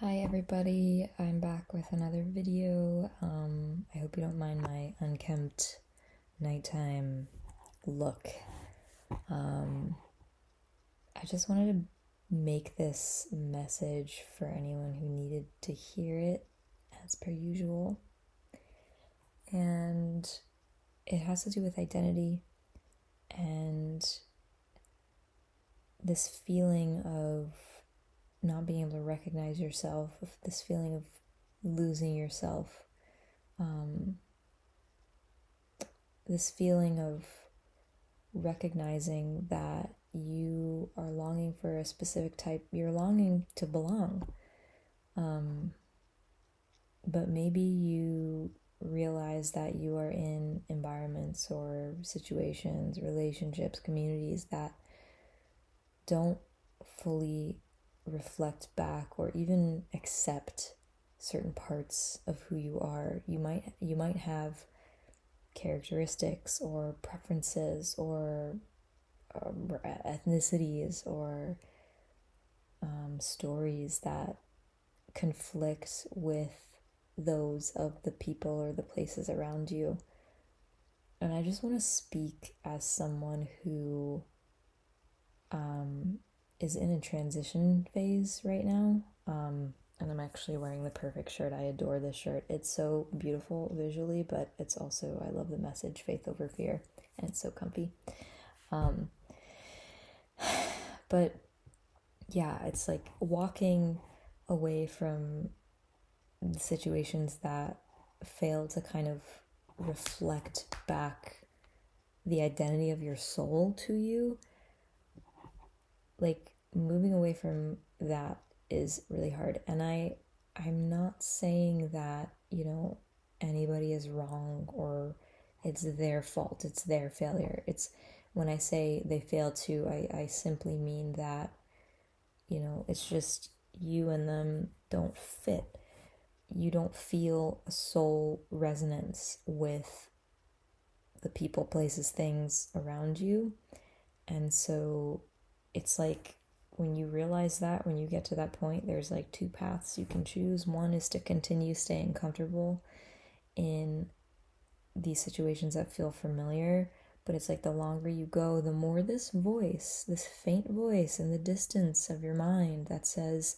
Hi everybody, I'm back with another video. I hope you don't mind my unkempt nighttime look. I just wanted to make this message for anyone who needed to hear it as per usual. And it has to do with identity and this feeling of not being able to recognize yourself, this feeling of losing yourself, this feeling of recognizing that you are longing for a specific type, you're longing to belong. But maybe you realize that you are in environments or situations, relationships, communities that don't fully reflect back or even accept certain parts of who you are. You might have characteristics or preferences or ethnicities or stories that conflict with those of the people or the places around you. And I just want to speak as someone who is in a transition phase right now. And I'm actually wearing the perfect shirt. I adore this shirt. It's so beautiful visually, but it's also, I love the message, faith over fear, and it's so comfy. But yeah, it's like walking away from the situations that fail to kind of reflect back the identity of your soul to you. Like, moving away from that is really hard. And I'm not saying that, anybody is wrong or it's their fault, it's their failure. It's when I say they fail to, I simply mean that, it's just you and them don't fit. You don't feel a soul resonance with the people, places, things around you. And so it's like when you realize that, when you get to that point, there's like two paths you can choose. One is to continue staying comfortable in these situations that feel familiar, but it's like the longer you go, the more this voice, this faint voice in the distance of your mind that says,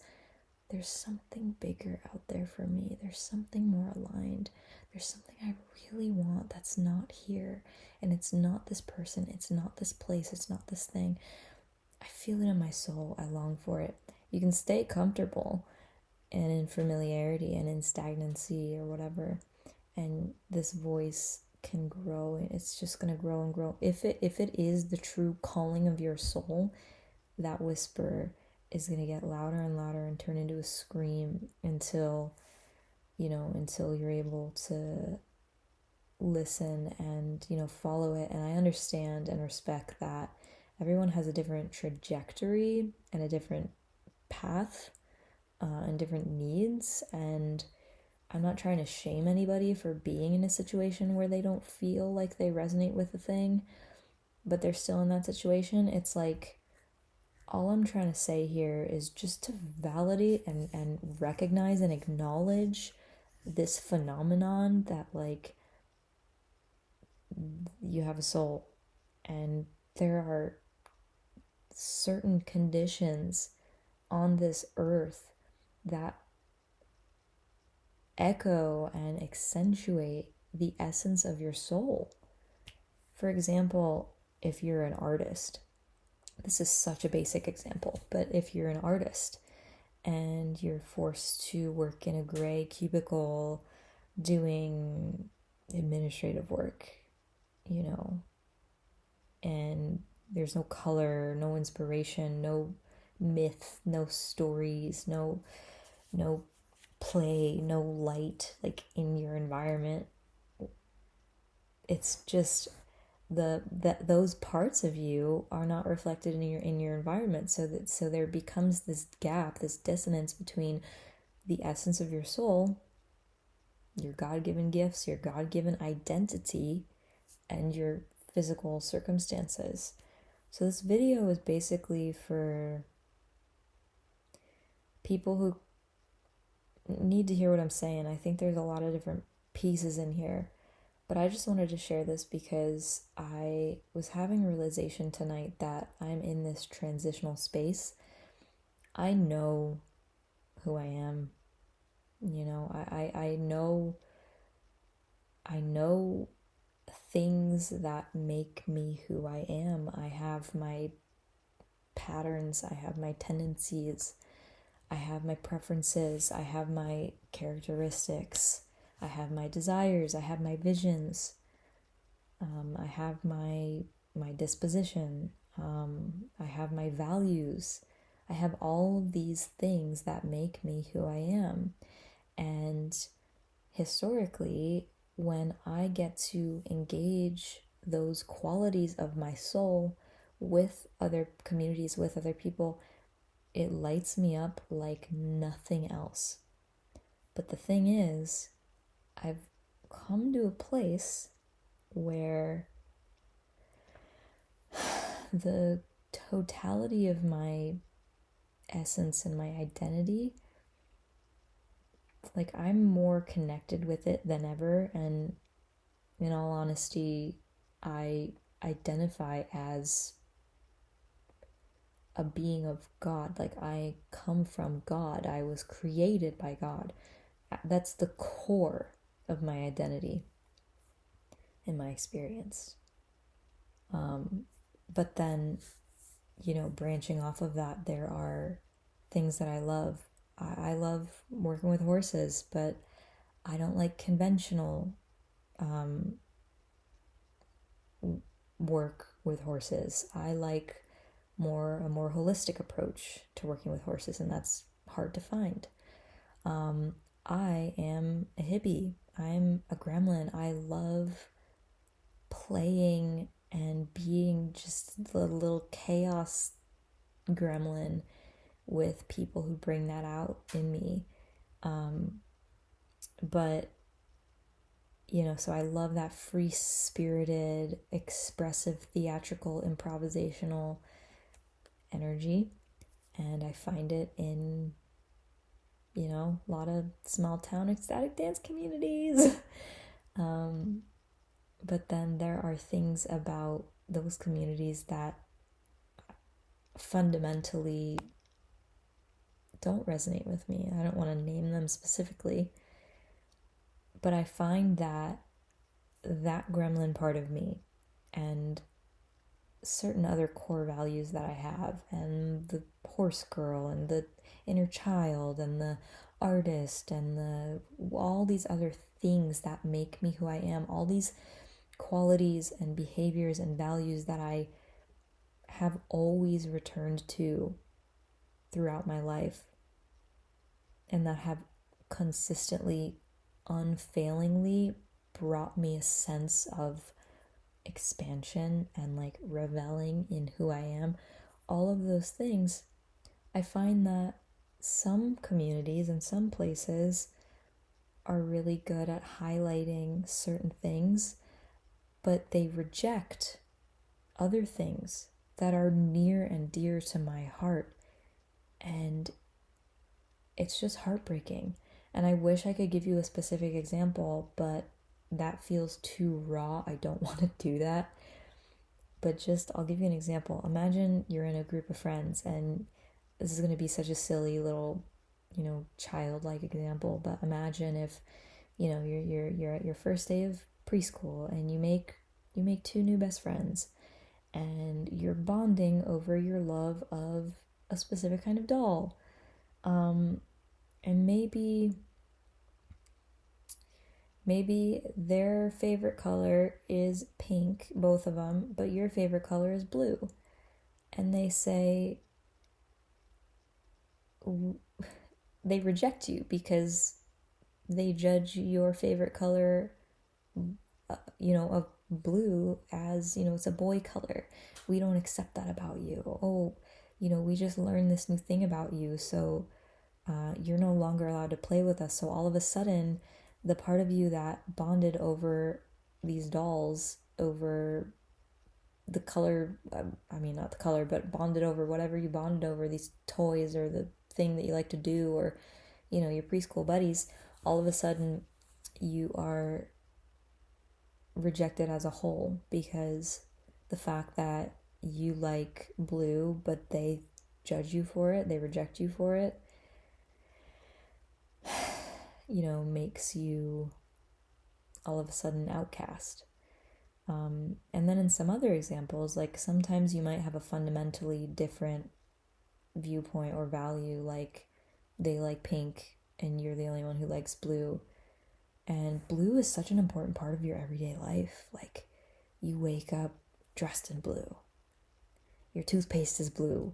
there's something bigger out there for me. There's something more aligned. There's something I really want that's not here. And it's not this person. It's not this place. It's not this thing. I feel it in my soul. I long for it. You can stay comfortable and in familiarity and in stagnancy or whatever. And this voice can grow. And it's just going to grow and grow. If it is the true calling of your soul, that whisper is going to get louder and louder and turn into a scream until you're able to listen and, follow it. And I understand and respect that everyone has a different trajectory and a different path and different needs. And I'm not trying to shame anybody for being in a situation where they don't feel like they resonate with the thing, but they're still in that situation. It's like, all I'm trying to say here is just to validate and recognize and acknowledge this phenomenon that, like, you have a soul and there are certain conditions on this earth that echo and accentuate the essence of your soul. For example, if you're an artist, this is such a basic example, but if you're an artist and you're forced to work in a gray cubicle doing administrative work, and there's no color, no inspiration, no myth, no stories, no play, no light, like, in your environment. It's just those parts of you are not reflected in your environment, so there becomes this gap, this dissonance between the essence of your soul, your God-given gifts, your God-given identity, and your physical circumstances. So this video is basically for people who need to hear what I'm saying. I think there's a lot of different pieces in here. But I just wanted to share this because I was having a realization tonight that I'm in this transitional space. I know who I am. You know, I know things that make me who I am. I have my patterns, I have my tendencies, I have my preferences, I have my characteristics, I have my desires, I have my visions, I have my disposition, I have my values. I have all of these things that make me who I am. And historically, when I get to engage those qualities of my soul with other communities, with other people, it lights me up like nothing else. But the thing is, I've come to a place where the totality of my essence and my identity, like, I'm more connected with it than ever. And in all honesty, I identify as a being of God. Like, I come from God. I was created by God. That's the core of my identity in my experience. But then, branching off of that, there are things that I love. I love working with horses, but I don't like conventional work with horses. I like a more holistic approach to working with horses, and that's hard to find. I am a hippie. I'm a gremlin. I love playing and being just the little chaos gremlin with people who bring that out in me. But so I love that free-spirited, expressive, theatrical, improvisational energy, and I find it in a lot of small town ecstatic dance communities. But then there are things about those communities that fundamentally don't resonate with me. I don't want to name them specifically, but I find that gremlin part of me and certain other core values that I have, and the horse girl and the inner child and the artist and all these other things that make me who I am, all these qualities and behaviors and values that I have always returned to throughout my life, and that have consistently, unfailingly brought me a sense of expansion and like reveling in who I am. All of those things, I find that some communities and some places are really good at highlighting certain things, but they reject other things that are near and dear to my heart. And it's just heartbreaking. And I wish I could give you a specific example, but that feels too raw. I don't want to do that. But I'll give you an example. Imagine you're in a group of friends, and this is going to be such a silly little, childlike example, but imagine if, you're at your first day of preschool and you make two new best friends, and you're bonding over your love of a specific kind of doll. And maybe their favorite color is pink, both of them, but your favorite color is blue. And they say, they reject you because they judge your favorite color, of blue as, it's a boy color. We don't accept that about you. Oh, we just learned this new thing about you, so you're no longer allowed to play with us. So all of a sudden, the part of you that bonded over these dolls, over the color, not the color, but bonded over whatever you bonded over, these toys or the thing that you like to do, or, your preschool buddies, all of a sudden you are rejected as a whole because the fact that you like blue, but they judge you for it, they reject you for it, makes you all of a sudden outcast. And then in some other examples, like sometimes you might have a fundamentally different viewpoint or value, like they like pink and you're the only one who likes blue. And blue is such an important part of your everyday life. Like, you wake up dressed in blue. Your toothpaste is blue.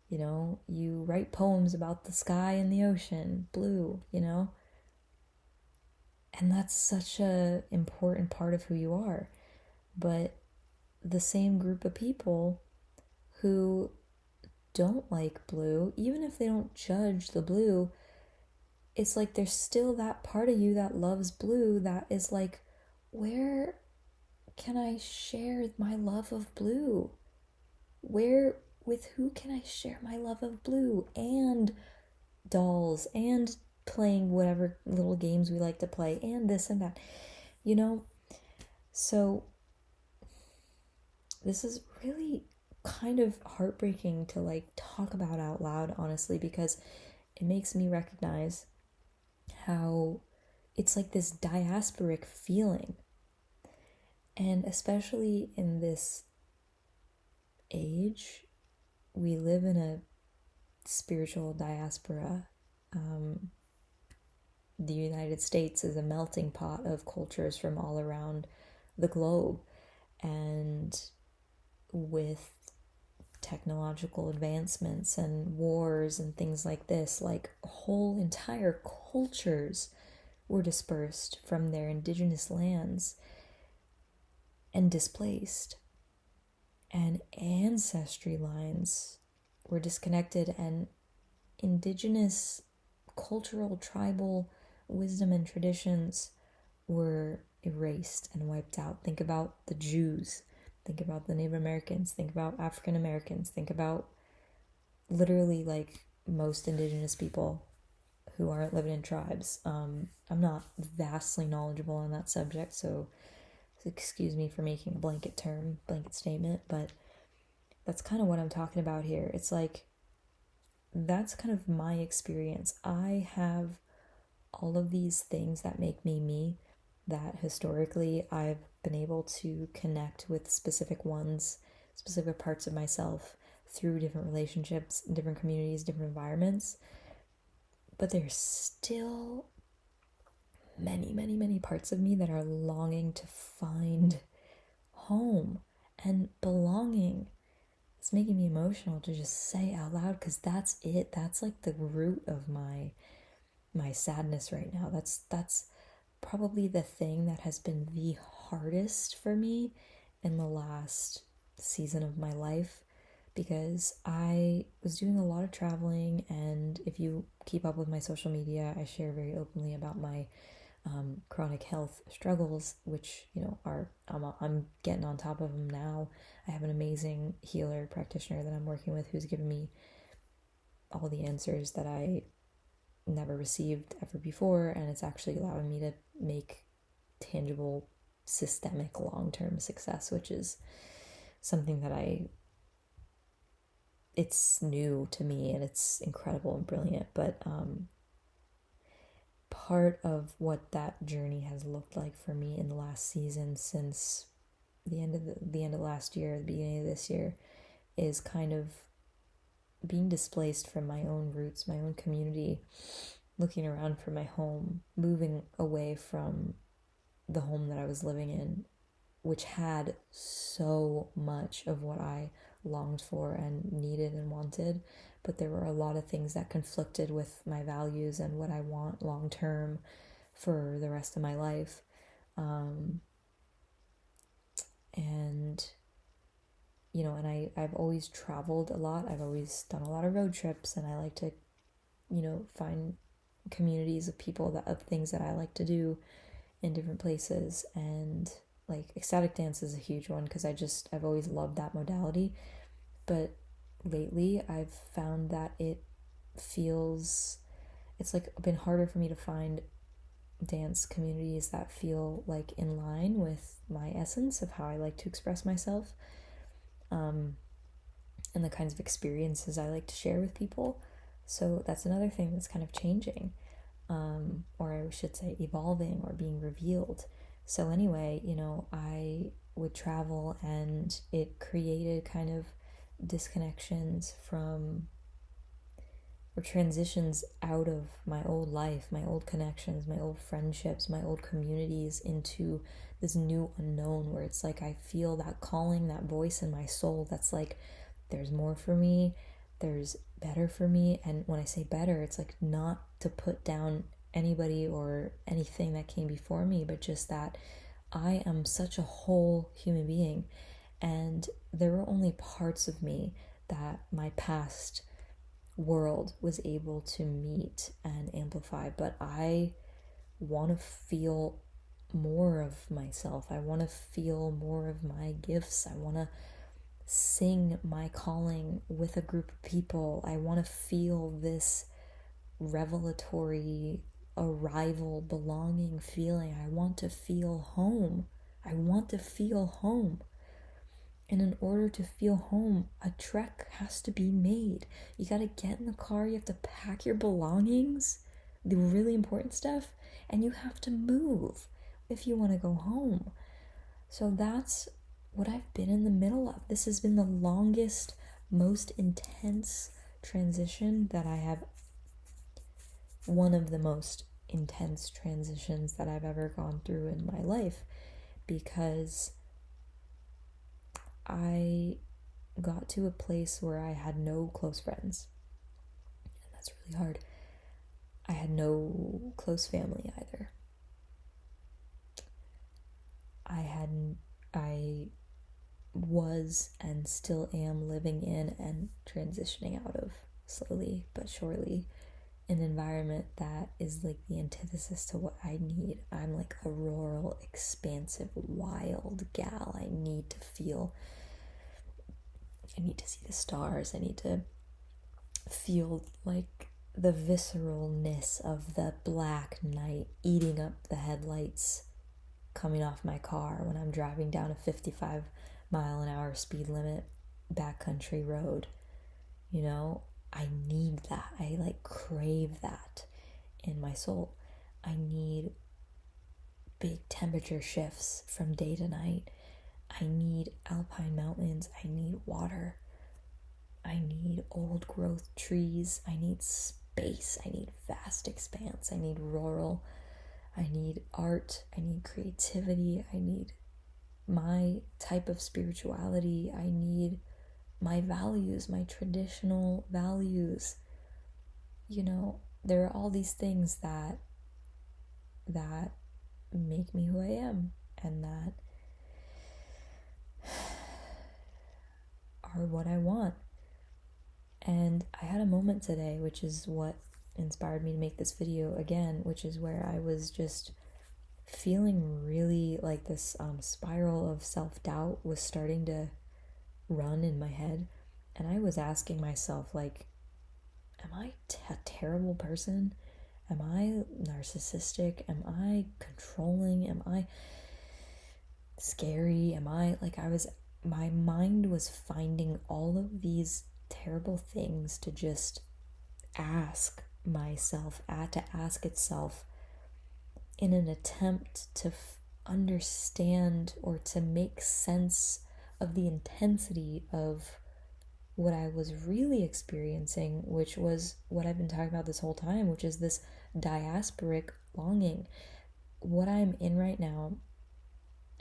You write poems about the sky and the ocean, blue, And that's such a important part of who you are. But the same group of people who don't like blue, even if they don't judge the blue, it's like there's still that part of you that loves blue that is like, where can I share my love of blue? With who can I share my love of blue? And dolls, and playing whatever little games we like to play, and this and that, So this is really kind of heartbreaking to like talk about out loud, honestly, because it makes me recognize how it's like this diasporic feeling. And especially in this age, we live in a spiritual diaspora. The United States is a melting pot of cultures from all around the globe. And with technological advancements and wars and things like this, like whole entire cultures were dispersed from their indigenous lands and displaced, and ancestry lines were disconnected, and indigenous cultural tribal wisdom and traditions were erased and wiped out. Think about the Jews, think about the Native Americans, think about African Americans, think about literally like most indigenous people who aren't living in tribes. I'm not vastly knowledgeable on that subject, so excuse me for making a blanket statement, but that's kind of what I'm talking about here. It's like, that's kind of my experience. I have all of these things that make me me, that historically I've been able to connect with specific parts of myself through different relationships, different communities, different environments. But there's still many, many, many parts of me that are longing to find home and belonging. It's making me emotional to just say out loud, because that's it. That's like the root of my sadness right now. That's probably the thing that has been the hardest for me in the last season of my life, because I was doing a lot of traveling, and if you keep up with my social media, I share very openly about my chronic health struggles, which are I'm getting on top of them now. I have an amazing healer practitioner that I'm working with who's given me all the answers that I never received ever before, and it's actually allowing me to make tangible, systemic, long-term success, which is something that it's new to me, and it's incredible and brilliant. But part of what that journey has looked like for me in the last season, since the end of last year, the beginning of this year, is kind of being displaced from my own roots, my own community, looking around for my home, moving away from the home that I was living in, which had so much of what I longed for and needed and wanted, but there were a lot of things that conflicted with my values and what I want long term for the rest of my life. And I've always traveled a lot. I've always done a lot of road trips, and I like to, find communities of people, of things that I like to do in different places. And like ecstatic dance is a huge one, because I've always loved that modality. But lately I've found that it feels it's like been harder for me to find dance communities that feel like in line with my essence of how I like to express myself, and the kinds of experiences I like to share with people. So that's another thing that's kind of changing, or I should say evolving or being revealed. So anyway, I would travel, and it created kind of disconnections from, or transitions out of my old life, my old connections, my old friendships, my old communities, into this new unknown where it's like I feel that calling, that voice in my soul that's like, there's more for me, there's better for me. And when I say better, it's like not to put down anybody or anything that came before me, but just that I am such a whole human being, and there were only parts of me that my past world was able to meet and amplify, but I want to feel more of myself. I want to feel more of my gifts. I want to sing my calling with a group of people. I want to feel this revelatory arrival, belonging feeling. I want to feel home. I want to feel home. And in order to feel home, a trek has to be made. You gotta get in the car, you have to pack your belongings, the really important stuff, and you have to move if you want to go home. So that's what I've been in the middle of. This has been the longest, most intense transition that I have, one of the most intense transitions that I've ever gone through in my life, because I got to a place where I had no close friends, and that's really hard. I had no close family either. I was and still am living in and transitioning out of, slowly but surely, an environment that is like the antithesis to what I need. I'm like a rural, expansive, wild gal. I need to see the stars. I need to feel like the visceralness of the black night eating up the headlights coming off my car when I'm driving down a 55-mile-an-hour speed limit backcountry road. I need that. I like crave that in my soul. I need big temperature shifts from day to night. I need alpine mountains. I need water. I need old growth trees. I need space. I need vast expanse. I need rural. I need art. I need creativity. I need my type of spirituality. I need my values, my traditional values. There are all these things that make me who I am, and that are what I want. And I had a moment today, which is what inspired me to make this video again, which is where I was just feeling really like this spiral of self-doubt was starting to run in my head. And I was asking myself, like, am I a terrible person? Am I narcissistic? Am I controlling? Am I scary? My mind was finding all of these terrible things to just ask myself, to ask itself, in an attempt to understand or to make sense of the intensity of what I was really experiencing, which was what I've been talking about this whole time, which is this diasporic longing. What I'm in right now,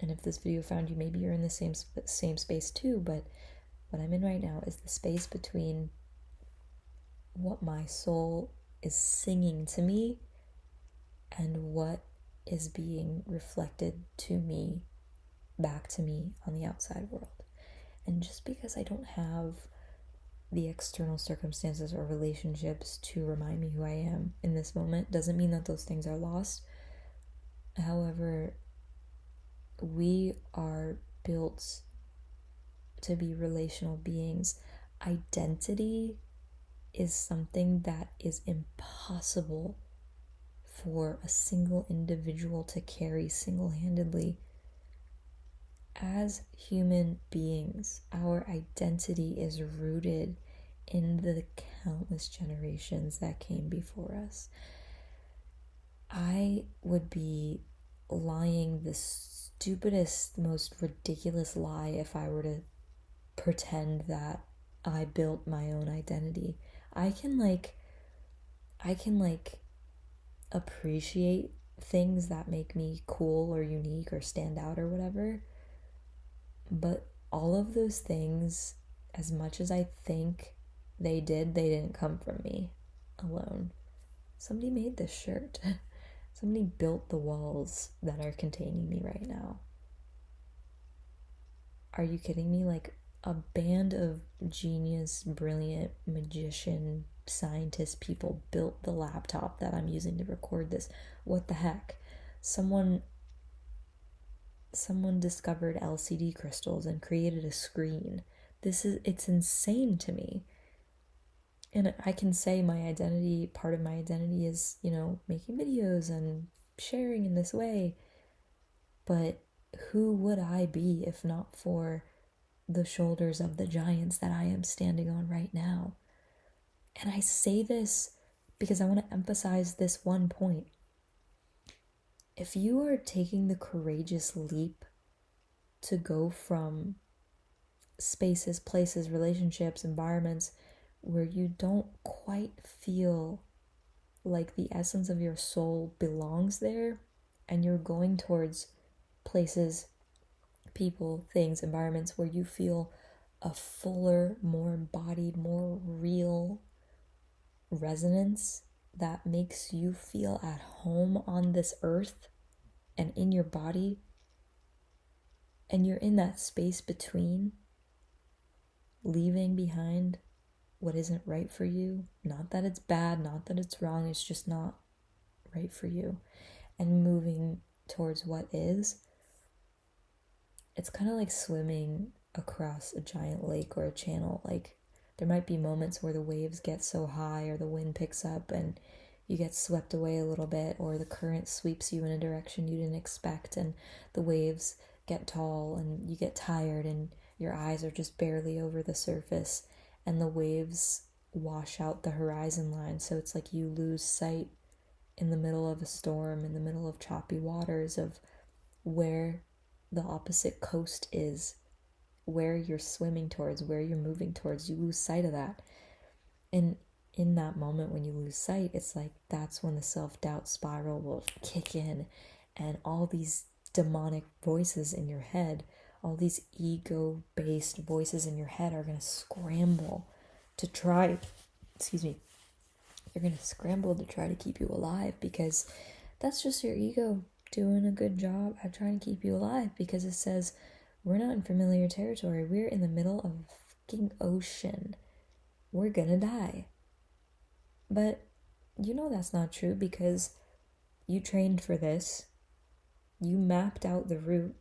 and if this video found you, maybe you're in the same space too, but what I'm in right now is the space between what my soul is singing to me and what is being reflected to me, back to me on the outside world. And just because I don't have the external circumstances or relationships to remind me who I am in this moment doesn't mean that those things are lost. However, we are built to be relational beings. Identity is something that is impossible for a single individual to carry single-handedly. As human beings, our identity is rooted in the countless generations that came before us. I would be lying the stupidest, most ridiculous lie if I were to pretend that I built my own identity. I can appreciate things that make me cool or unique or stand out or whatever. But all of those things, as much as I think they didn't come from me alone. Somebody made this shirt. Somebody built the walls that are containing me right now. Are you kidding me? Like, a band of genius, brilliant, magician, scientist people built the laptop that I'm using to record this. What the heck? Someone discovered LCD crystals and created a screen. It's insane to me. And I can say part of my identity is, making videos and sharing in this way. But who would I be if not for the shoulders of the giants that I am standing on right now? And I say this because I want to emphasize this one point. If you are taking the courageous leap to go from spaces, places, relationships, environments where you don't quite feel like the essence of your soul belongs there, and you're going towards places, people, things, environments where you feel a fuller, more embodied, more real resonance that makes you feel at home on this earth and in your body, and you're in that space between leaving behind what isn't right for you. Not that it's bad, not that it's wrong, it's just not right for you, and moving towards what is. It's kind of like swimming across a giant lake or a channel. Like, there might be moments where the waves get so high or the wind picks up and you get swept away a little bit, or the current sweeps you in a direction you didn't expect, and the waves get tall and you get tired and your eyes are just barely over the surface, and the waves wash out the horizon line. So it's like you lose sight in the middle of a storm, in the middle of choppy waters, of where the opposite coast is, where you're swimming towards, where you're moving towards. You lose sight of that. And in that moment when you lose sight, it's like that's when the self-doubt spiral will kick in, and all these demonic voices in your head, all these ego-based voices in your head are going to scramble to try, they're going to scramble to try to keep you alive, because that's just your ego doing a good job at trying to keep you alive, because it says we're not in familiar territory. We're in the middle of a fucking ocean. We're gonna die. But that's not true, because you trained for this. You mapped out the route.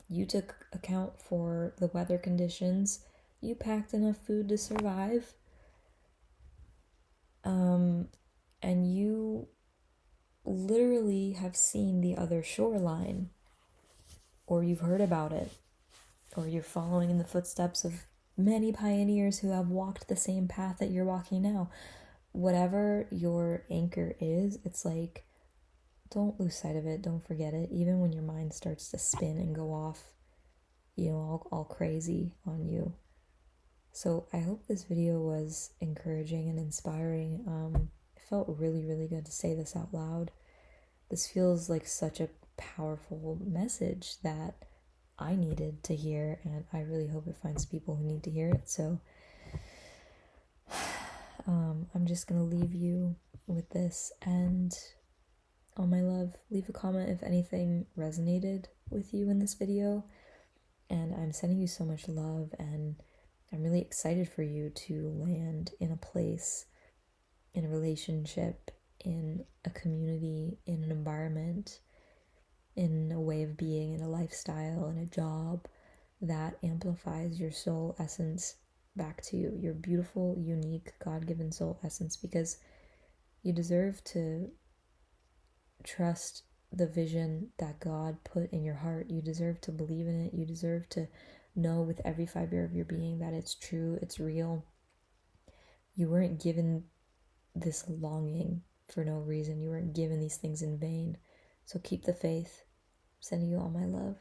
You took account for the weather conditions. You packed enough food to survive. And you literally have seen the other shoreline, or you've heard about it, or you're following in the footsteps of many pioneers who have walked the same path that you're walking now. Whatever your anchor is, it's like, don't lose sight of it, don't forget it, even when your mind starts to spin and go off, all crazy on you. So I hope this video was encouraging and inspiring. It felt really, really good to say this out loud. This feels like such a powerful message that I needed to hear, and I really hope it finds people who need to hear it. So I'm just gonna leave you with this, and all my love, leave a comment if anything resonated with you in this video. And I'm sending you so much love, and I'm really excited for you to land in a place, in a relationship, in a community, in an environment, in a way of being, in a lifestyle, in a job that amplifies your soul essence back to you, your beautiful, unique, God-given soul essence, because you deserve to trust the vision that God put in your heart. You deserve to believe in it. You deserve to know with every fiber of your being that it's true, it's real. You weren't given this longing for no reason. You weren't given these things in vain. So keep the faith. Sending you all my love.